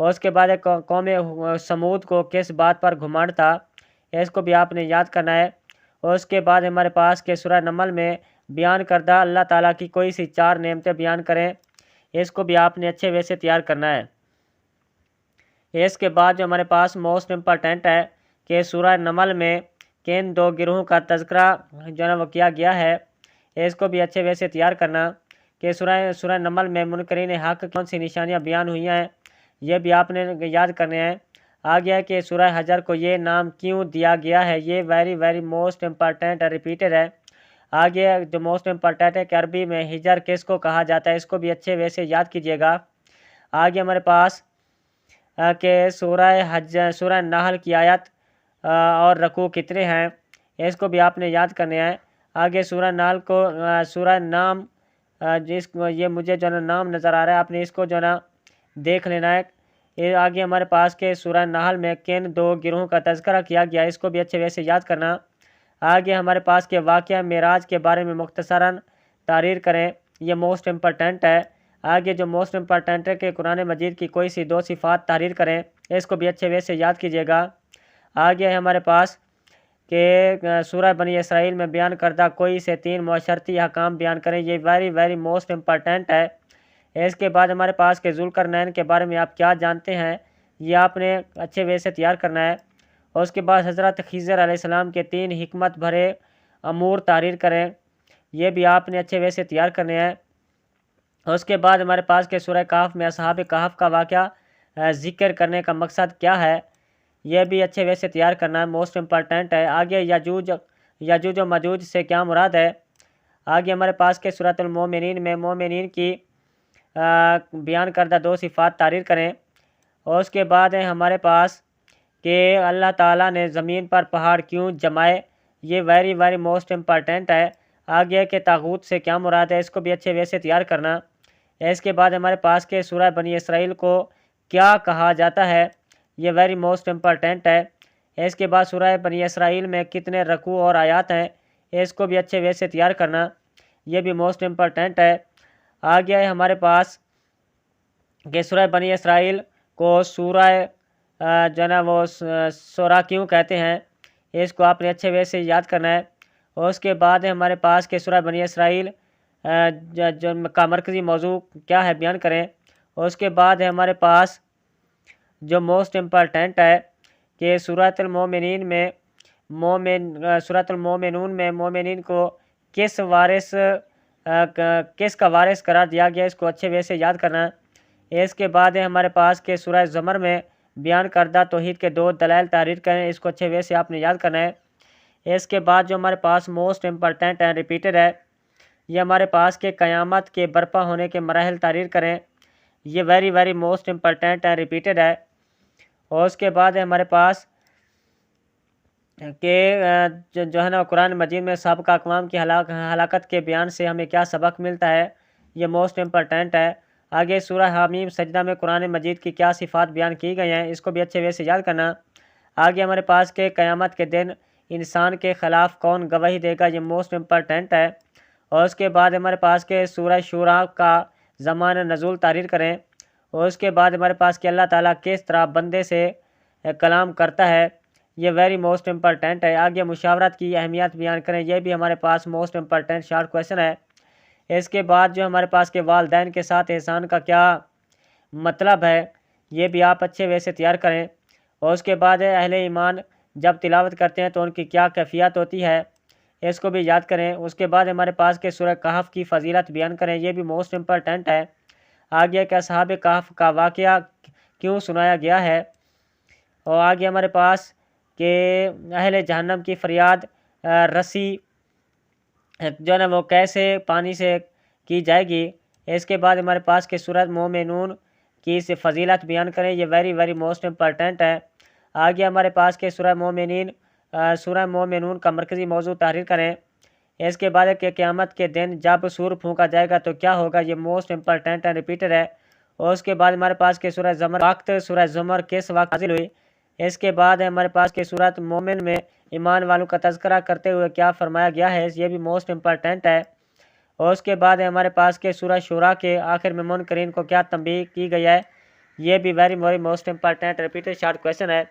اور اس کے بعد قوم سمود کو کس بات پر گھمنڈ تھا، اس کو بھی آپ نے یاد کرنا ہے۔ اور اس کے بعد ہمارے پاس کہ سورہ نمل میں بیان کردہ اللہ تعالیٰ کی کوئی سی 4 نعمتیں بیان کریں، اس کو بھی آپ نے اچھے وے سے تیار کرنا ہے۔ اس کے بعد جو ہمارے پاس موسٹ امپورٹنٹ ہے کہ سورہ نمل میں کن 2 گروہوں کا تذکرہ جو ہے وہ کیا گیا ہے، اس کو بھی اچھے وے سے تیار کرنا کہ سورہ نمل میں منکرین حق کون سی نشانیاں بیان ہوئی ہیں، یہ بھی آپ نے یاد کرنے ہیں۔ آگے ہے کہ سورہ حجر کو یہ نام کیوں دیا گیا ہے، یہ ویری موسٹ امپورٹنٹ ریپیٹڈ ہے۔ آگے جو موسٹ امپورٹنٹ ہے کہ عربی میں ہجر کس کو کہا جاتا ہے، اس کو بھی اچھے وے سے یاد کیجیے گا۔ آگے ہمارے پاس کہ سورہ نحل کی آیت اور رکوع کتنے ہیں، اس کو بھی آپ نے یاد کرنے ہیں۔ آگے سورہ نحل کو سورہ نام یہ مجھے جو ہے نا نام نظر آ رہا ہے، آپ نے اس کو جو ہے نا دیکھ لینا ہے۔ یہ آگے ہمارے پاس کہ سورہ نحل میں کن 2 گروہوں کا تذکرہ کیا گیا، اس کو بھی اچھے وے سے یاد کرنا۔ آگے ہمارے پاس کہ واقعہ معراج کے بارے میں مختصراً تحریر کریں، یہ موسٹ امپورٹنٹ ہے۔ آگے جو موسٹ امپورٹنٹ ہے کہ قرآن مجید کی کوئی سی 2 صفات تحریر کریں، اس کو بھی اچھے وے سے یاد کیجیے گا۔ آگے ہمارے پاس کہ سورہ بنی اسرائیل میں بیان کردہ کوئی سے 3 معاشرتی احکام بیان کریں، یہ ویری موسٹ امپورٹنٹ ہے۔ اس کے بعد ہمارے پاس کہ ذوالقرنین کے بارے میں آپ کیا جانتے ہیں، یہ آپ نے اچھے وے سے تیار کرنا ہے۔ اور اس کے بعد حضرت خضر علیہ السلام کے 3 حکمت بھرے امور تحریر کریں، یہ بھی آپ نے اچھے وے سے تیار کرنے ہیں۔ اور اس کے بعد ہمارے پاس کہ سورہ کہف میں اصحاب کہف کا واقعہ ذکر کرنے کا مقصد کیا ہے، یہ بھی اچھے وے سے تیار کرنا ہے، موسٹ امپورٹنٹ ہے۔ آگے یاجوج و ماجوج سے کیا مراد ہے۔ آگے ہمارے پاس کہ سورۃ المومنین میں مومنین کی بیان کردہ 2 صفات تحریر کریں۔ اور اس کے بعد ہے ہمارے پاس کہ اللہ تعالیٰ نے زمین پر پہاڑ کیوں جمائے، یہ ویری موسٹ امپورٹنٹ ہے۔ آگے کہ طاغوت سے کیا مراد ہے، اس کو بھی اچھے وے سے تیار کرنا۔ اس کے بعد ہمارے پاس کہ سورہ بنی اسرائیل کو کیا کہا جاتا ہے، یہ ویری موسٹ امپورٹنٹ ہے۔ اس کے بعد سورہ بنی اسرائیل میں کتنے رکوع اور آیات ہیں، اس کو بھی اچھے وے سے تیار کرنا، یہ بھی موسٹ امپورٹنٹ ہے۔ آگے ہے ہمارے پاس کہ سورہ بنی اسرائیل کو سورہ جو ہے نا وہ سورہ کیوں کہتے ہیں، اس کو آپ نے اچھے وے سے یاد کرنا ہے۔ اور اس کے بعد ہے ہمارے پاس کہ سورہ بنی اسرائیل جو کا مرکزی موضوع کیا ہے بیان کریں۔ اور اس کے بعد ہے ہمارے پاس جو موسٹ امپورٹنٹ ہے کہ سورۃ المومنین میں سورۃ المومنون میں مومنین کو کس کا وارث قرار دیا گیا، اس کو اچھے وے سے یاد کرنا ہے۔ اس کے بعد ہے ہمارے پاس کہ سورہ زمر میں بیان کردہ توحید کے 2 دلائل تحریر کریں، اس کو اچھے وے سے آپ نے یاد کرنا ہے۔ اس کے بعد جو ہمارے پاس موسٹ امپورٹنٹ ہے ریپیٹڈ ہے، یہ ہمارے پاس کہ قیامت کے برپا ہونے کے مراحل تحریر کریں، یہ ویری موسٹ امپورٹنٹ ہے ریپیٹڈ ہے۔ اور اس کے بعد ہے ہمارے پاس کہ جو ہے نا قرآن مجید میں سابقہ اقوام کی ہلاکت کے بیان سے ہمیں کیا سبق ملتا ہے، یہ موسٹ امپورٹنٹ ہے۔ آگے سورہ حامیم سجدہ میں قرآن مجید کی کیا صفات بیان کی گئی ہیں، اس کو بھی اچھے وے سے یاد کرنا۔ آگے ہمارے پاس کہ قیامت کے دن انسان کے خلاف کون گواہی دے گا، یہ موسٹ امپورٹنٹ ہے۔ اور اس کے بعد ہمارے پاس کہ سورہ شورا کا زمانہ نزول تحریر کریں۔ اور اس کے بعد ہمارے پاس کہ اللہ تعالیٰ کس طرح بندے سے کلام کرتا ہے، یہ ویری موسٹ امپورٹنٹ ہے۔ آگے مشاورت کی اہمیت بیان کریں، یہ بھی ہمارے پاس موسٹ امپورٹنٹ شارٹ کویشچن ہے۔ اس کے بعد جو ہمارے پاس کہ والدین کے ساتھ احسان کا کیا مطلب ہے، یہ بھی آپ اچھے وے سے تیار کریں۔ اور اس کے بعد اہل ایمان جب تلاوت کرتے ہیں تو ان کی کیا کیفیت ہوتی ہے، اس کو بھی یاد کریں۔ اس کے بعد ہمارے پاس کہ سورہ کہف کی فضیلت بیان کریں، یہ بھی موسٹ امپورٹنٹ ہے۔ آگے کہ اصحاب کہف کا واقعہ کیوں سنایا گیا ہے۔ اور آگے ہمارے پاس کہ اہل جہنم کی فریاد رسی جو ہے نا وہ کیسے پانی سے کی جائے گی۔ اس کے بعد ہمارے پاس کہ سورۃ مومنون کی فضیلت بیان کریں، یہ ویری موسٹ امپورٹنٹ ہے۔ آگے ہمارے پاس کہ سورہ مومنون کا مرکزی موضوع تحریر کریں۔ اس کے بعد کہ قیامت کے دن جب سور پھونکا جائے گا تو کیا ہوگا، یہ موسٹ امپورٹنٹ ہے ریپیٹڈ ہے۔ اور اس کے بعد ہمارے پاس کہ سورہ زمر کس وقت نازل ہوئی۔ اس کے بعد ہمارے پاس کہ سورۃ مومن میں ایمان والوں کا تذکرہ کرتے ہوئے کیا فرمایا گیا ہے، یہ بھی موسٹ امپورٹنٹ ہے۔ اور اس کے بعد ہمارے پاس کہ سورہ شورا کے آخر میں منکرین کو کیا تنبیہ کی گئی ہے، یہ بھی very very most important repeated short question ہے۔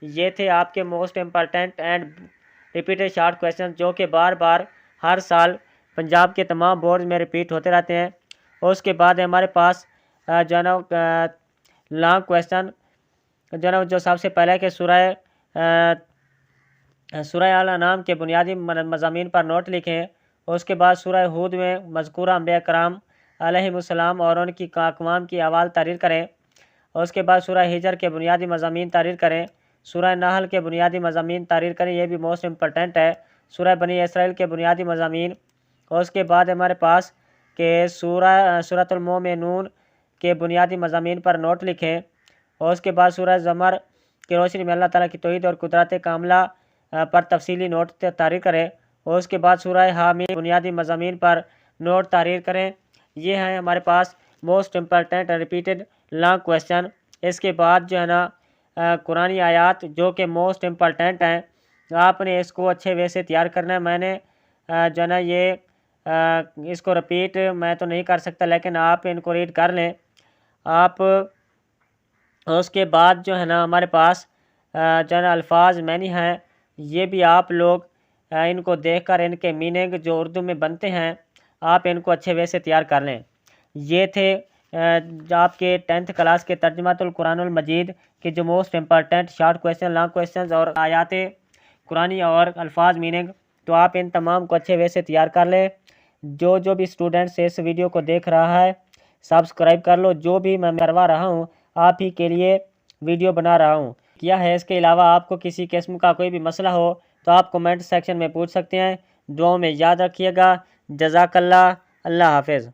یہ تھے آپ کے most important and repeated short question جو کہ بار بار ہر سال پنجاب کے تمام بورڈز میں ریپیٹ ہوتے رہتے ہیں۔ اور اس کے بعد ہمارے پاس جو ہے نا لانگ کویشچن جو ہے نا جو سب سے پہلے کہ سورہ الانعام کے بنیادی مضامین پر نوٹ لکھیں، اور اس کے بعد سورہ ہود میں مذکورہ انبیاء کرام علیہم السلام اور ان کی اقوام کی احوال تحریر کریں، اور اس کے بعد سورہ ہجر کے بنیادی مضامین تحریر کریں، سورہ نحل کے بنیادی مضامین تحریر کریں، یہ بھی موسٹ امپورٹنٹ ہے، سورہ بنی اسرائیل کے بنیادی مضامین، اور اس کے بعد ہمارے پاس کہ سورۃ المومنون کے بنیادی مضامین پر نوٹ لکھیں، اور اس کے بعد سورہ زمر کی روشنی میں اللہ تعالیٰ کی توحید اور قدرت کاملہ پر تفصیلی نوٹ تحریر کریں، اور اس کے بعد سورہ حامیم بنیادی مضامین پر نوٹ تحریر کریں۔ یہ ہیں ہمارے پاس most important repeated long question. اس کے بعد جو ہے نا قرآنی آیات جو کہ موسٹ امپورٹنٹ ہیں، آپ نے اس کو اچھے وے سے تیار کرنا ہے۔ میں نے جو ہے نا یہ اس کو رپیٹ میں تو نہیں کر سکتا، لیکن آپ ان کو ریڈ کر لیں آپ۔ اس کے بعد جو ہے نا ہمارے پاس جو ہے نا الفاظ معنی ہیں، یہ بھی آپ لوگ ان کو دیکھ کر ان کے میننگ جو اردو میں بنتے ہیں آپ ان کو اچھے وے سے تیار کر لیں۔ یہ تھے آپ کے 10th کلاس کے ترجمۃ القرآن المجید کے جو most important short question, long questions اور آیات قرآنی اور الفاظ میننگ، تو آپ ان تمام کو اچھے وے سے تیار کر لیں۔ جو بھی اسٹوڈنٹس اس ویڈیو کو دیکھ رہا ہے سبسکرائب کر لو، جو بھی میں کروا رہا ہوں آپ ہی کے لیے ویڈیو بنا رہا ہوں کیا ہے۔ اس کے علاوہ آپ کو کسی قسم کا کوئی بھی مسئلہ ہو تو آپ کمنٹ سیکشن میں پوچھ سکتے ہیں۔ دعاؤں میں یاد رکھیے گا۔ جزاک اللہ، اللہ حافظ۔